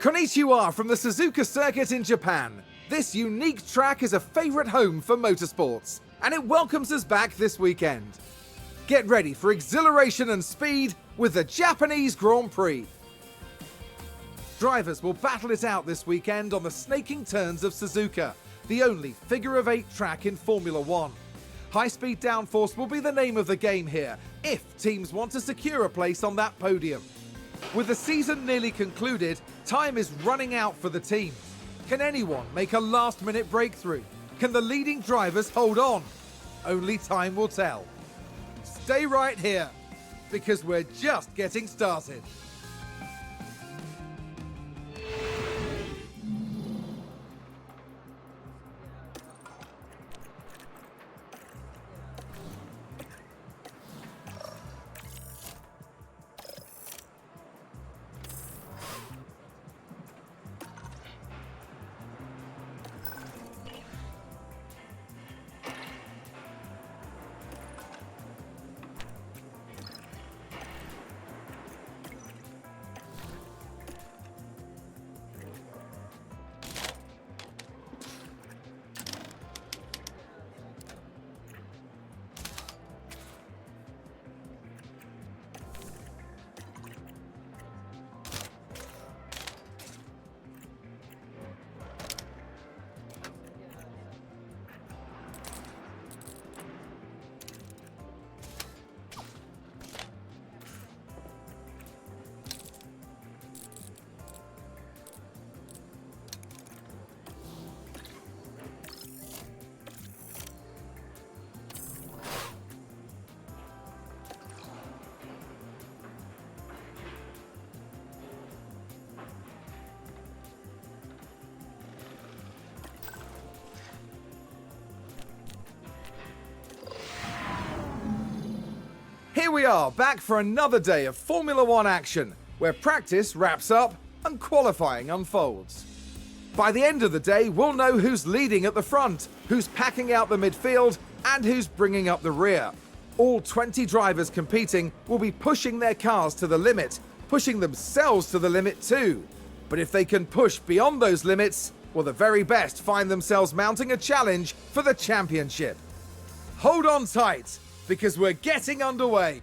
Konnichiwa from the Suzuka Circuit in Japan. This unique track is a favourite home for motorsports, and it welcomes us back this weekend. Get ready for exhilaration and speed with the Japanese Grand Prix. Drivers will battle it out this weekend on the snaking turns of Suzuka, the only figure-of-8 track in Formula One. High-speed downforce will be the name of the game here, if teams want to secure a place on that podium. With the season nearly concluded, time is running out for the teams. Can anyone make a last-minute breakthrough? Can the leading drivers hold on? Only time will tell. Stay right here, because we're just getting started. Here we are, back for another day of Formula One action, where practice wraps up and qualifying unfolds. By the end of the day, we'll know who's leading at the front, who's packing out the midfield, and who's bringing up the rear. All 20 drivers competing will be pushing their cars to the limit, pushing themselves to the limit too. But if they can push beyond those limits, well, the very best find themselves mounting a challenge for the championship. Hold on tight, because we're getting underway.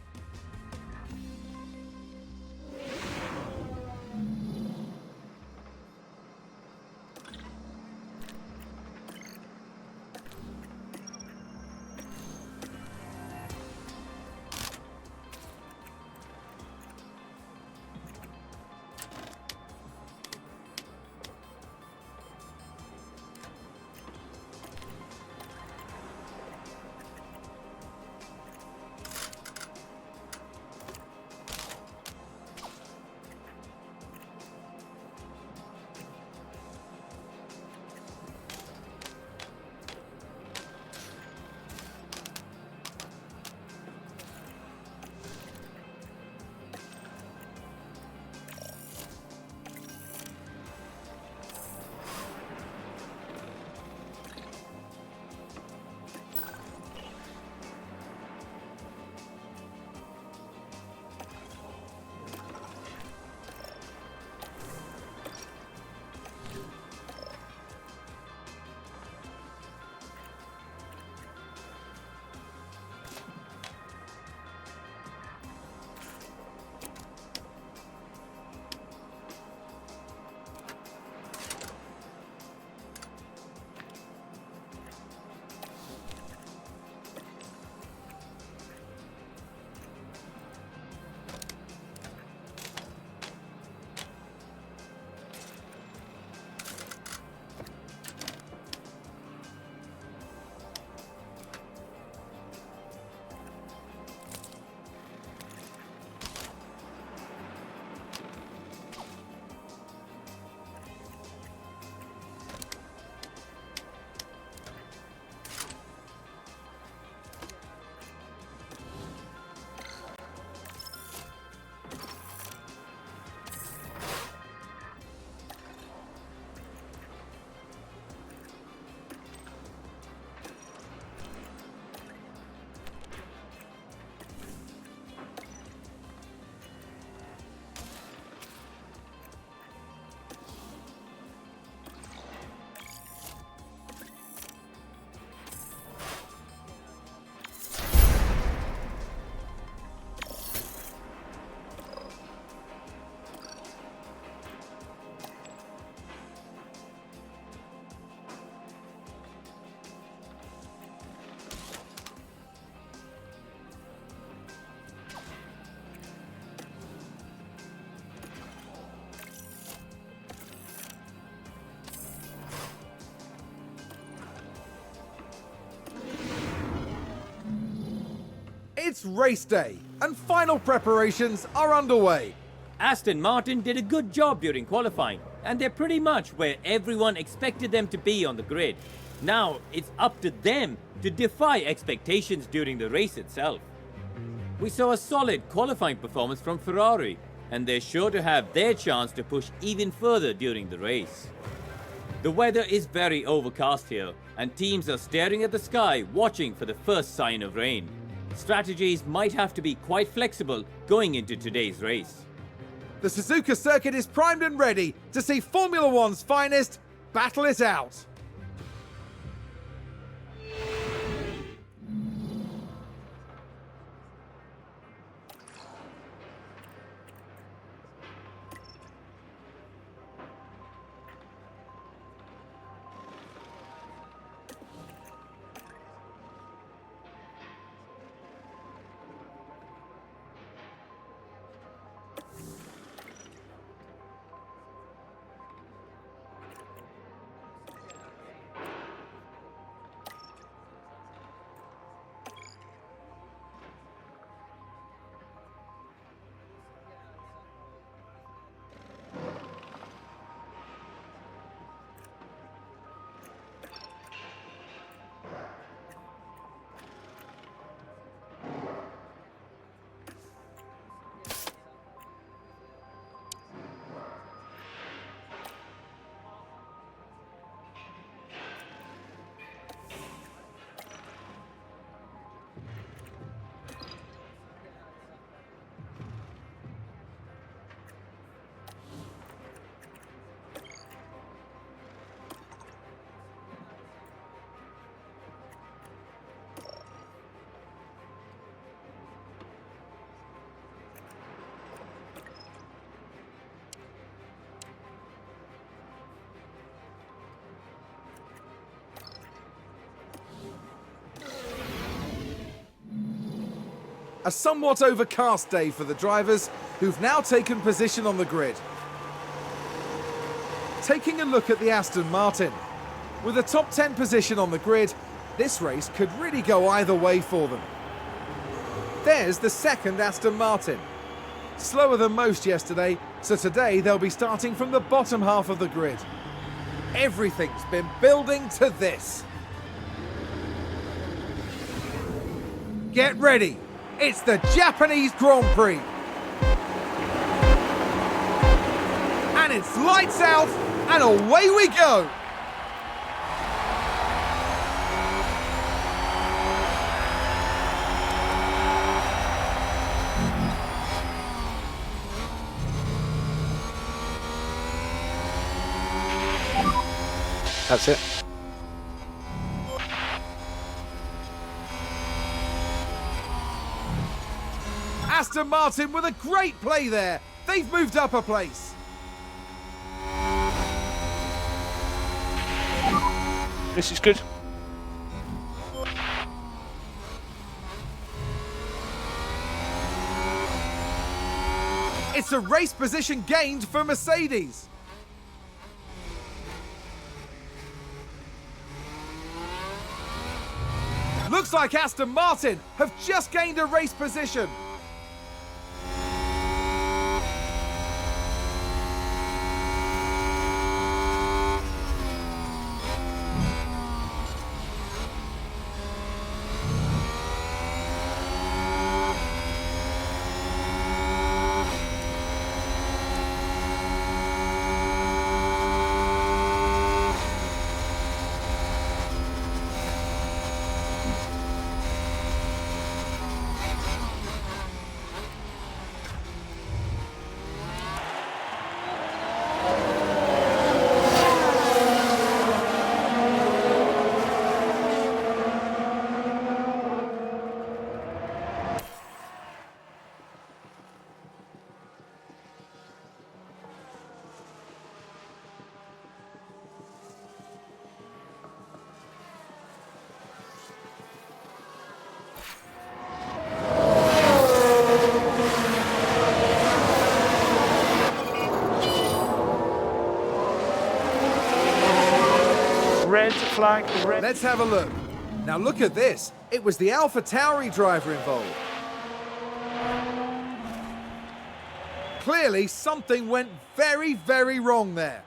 It's race day, and final preparations are underway. Aston Martin did a good job during qualifying, and they're pretty much where everyone expected them to be on the grid. Now, it's up to them to defy expectations during the race itself. We saw a solid qualifying performance from Ferrari, and they're sure to have their chance to push even further during the race. The weather is very overcast here, and teams are staring at the sky watching for the first sign of rain. Strategies might have to be quite flexible going into today's race. The Suzuka circuit is primed and ready to see Formula One's finest battle it out. A somewhat overcast day for the drivers who've now taken position on the grid. Taking a look at the Aston Martin. With a top 10 position on the grid, this race could really go either way for them. There's the second Aston Martin. Slower than most yesterday, so today they'll be starting from the bottom half of the grid. Everything's been building to this. Get ready! It's the Japanese Grand Prix. And it's lights out and away we go. That's it. Aston Martin with a great play there. They've moved up a place. This is good. It's a race position gained for Mercedes. Looks like Aston Martin have just gained a race position. Red flag, red. Let's have a look. Now look at this. It was the AlphaTauri driver involved. Clearly, something went very, very wrong there.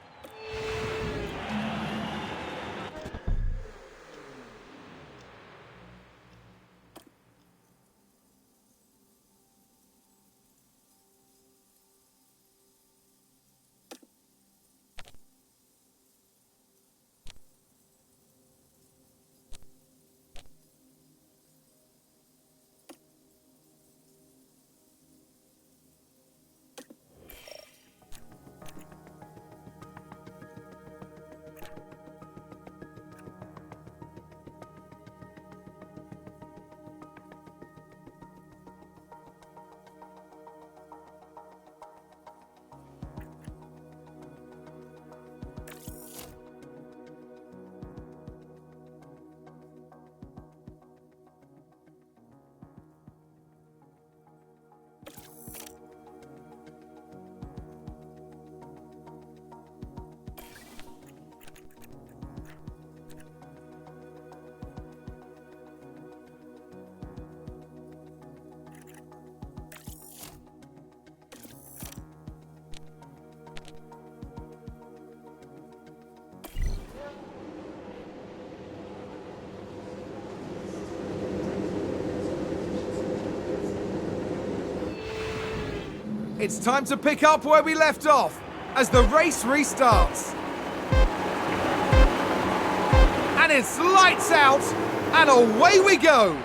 It's time to pick up where we left off as the race restarts. And it's lights out and away we go.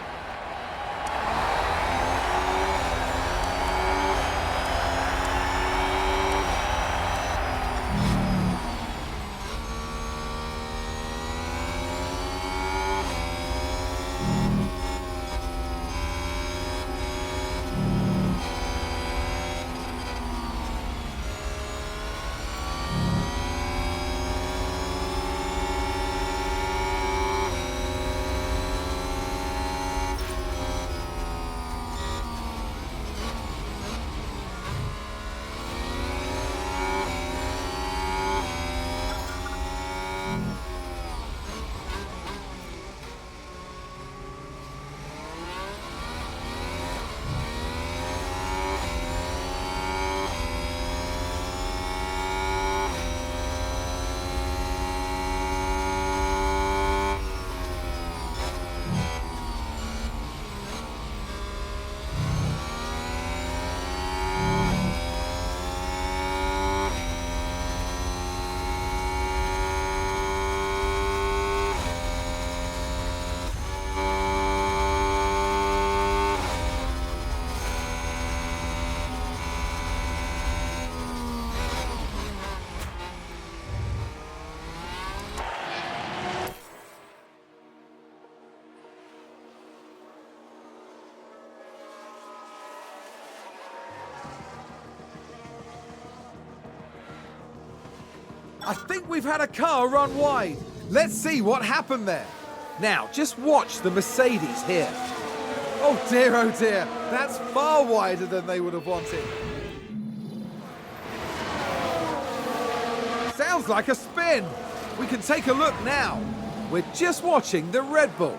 I think we've had a car run wide. Let's see what happened there. Now, just watch the Mercedes here. Oh dear, that's far wider than they would have wanted. Sounds like a spin. We can take a look now. We're just watching the Red Bull.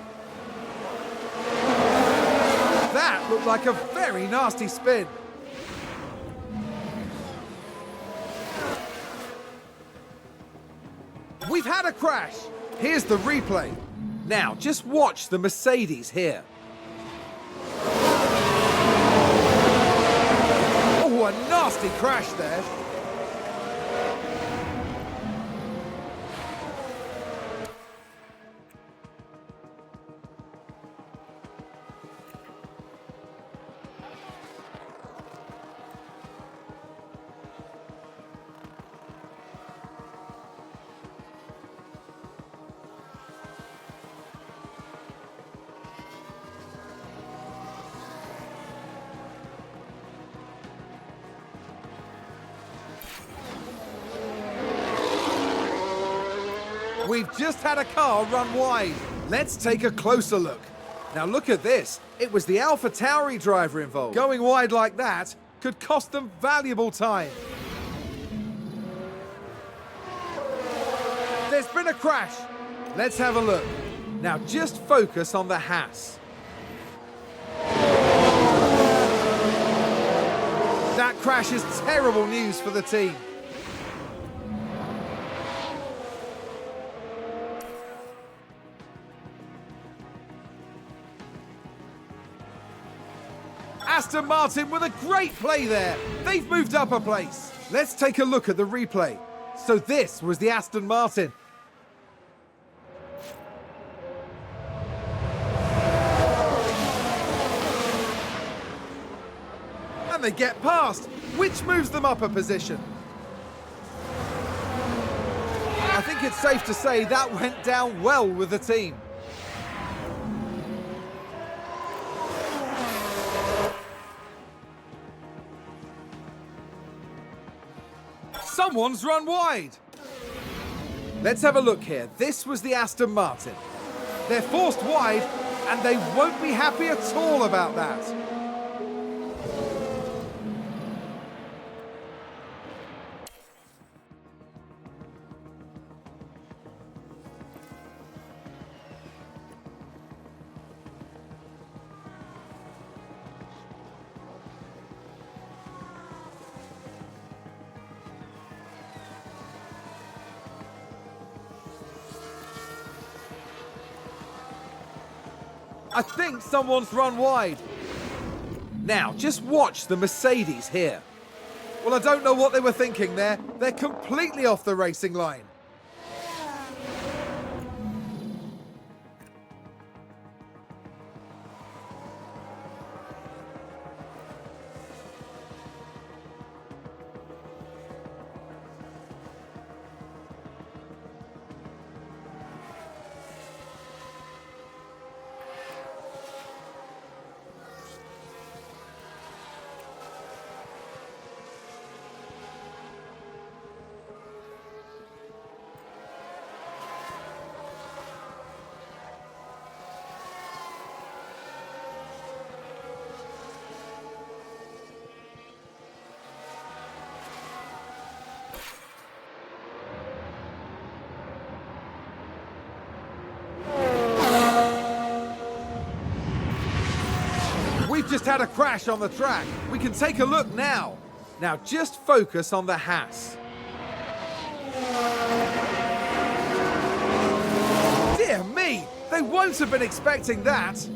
That looked like a very nasty spin. We've had a crash. Here's the replay. Now, just watch the Mercedes here. Oh, a nasty crash there. We've just had a car run wide. Let's take a closer look. Now look at this. It was the AlphaTauri driver involved. Going wide like that could cost them valuable time. There's been a crash. Let's have a look. Now just focus on the Haas. That crash is terrible news for the team. Aston Martin with a great play there. They've moved up a place. Let's take a look at the replay. So this was the Aston Martin. And they get past, which moves them up a position. I think it's safe to say that went down well with the team. Someone's run wide. Let's have a look here. This was the Aston Martin. They're forced wide, and they won't be happy at all about that. I think someone's run wide. Now, just watch the Mercedes here. Well, I don't know what they were thinking there. They're completely off the racing line. We've just had a crash on the track. We can take a look now. Now just focus on the Haas. Dear me, they won't have been expecting that.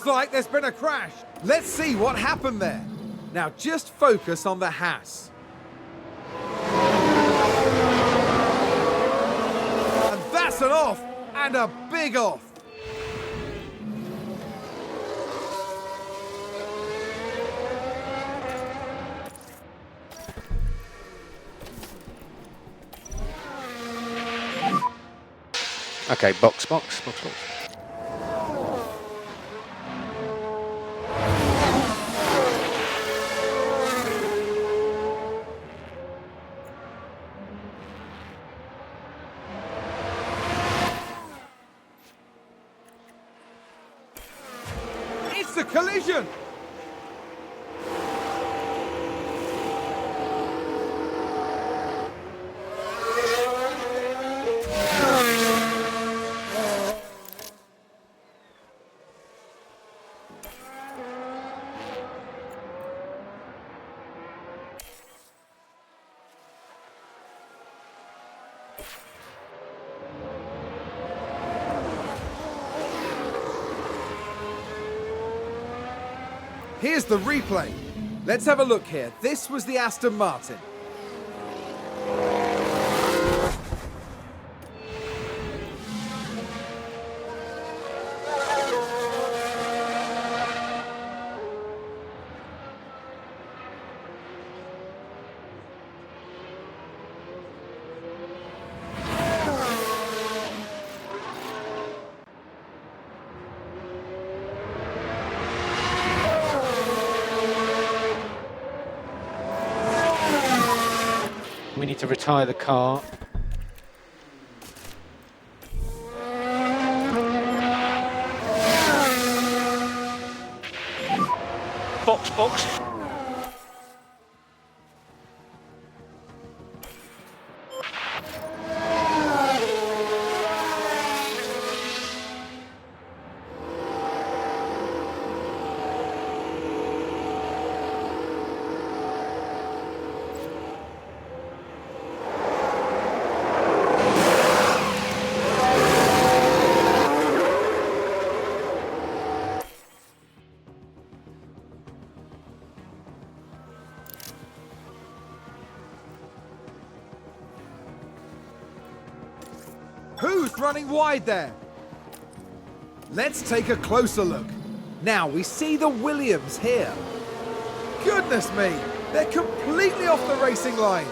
Like there's been a crash. Let's see what happened there. Now just focus on the Haas. And that's an off, and a big off. Okay, box. It's a collision. Here's the replay. Let's have a look here. This was the Aston Martin. to retire the car. Box, box. Who's running wide there? Let's take a closer look. Now we see the Williams here. Goodness me, they're completely off the racing line.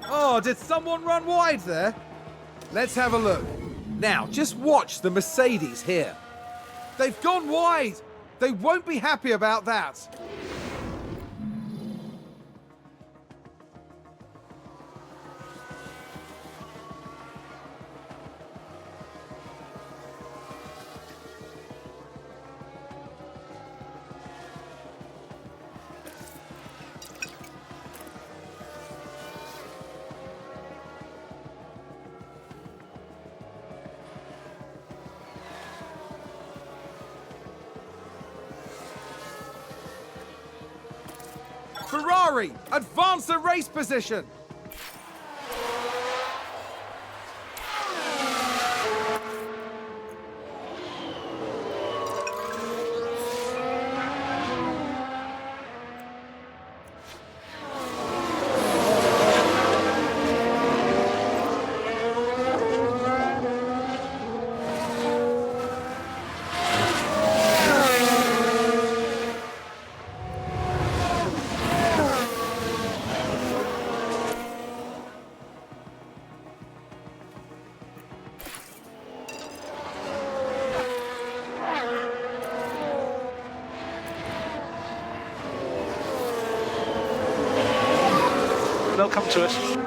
Oh, did someone run wide there? Let's have a look. Now, just watch the Mercedes here. They've gone wide. They won't be happy about that. Ferrari, advance the race position. They'll come to us.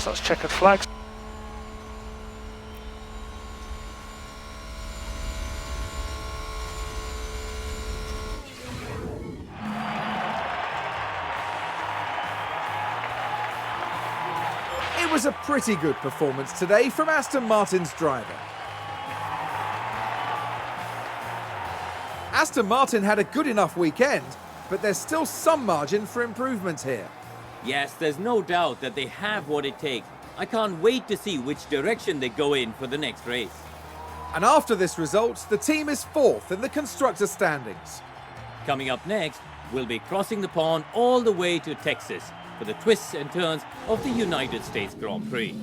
So that's checkered flags. It was a pretty good performance today from Aston Martin's driver. Aston Martin had a good enough weekend, but there's still some margin for improvement here. Yes, there's no doubt that they have what it takes. I can't wait to see which direction they go in for the next race. And after this result, the team is fourth in the constructor standings. Coming up next, we'll be crossing the pond all the way to Texas for the twists and turns of the United States Grand Prix.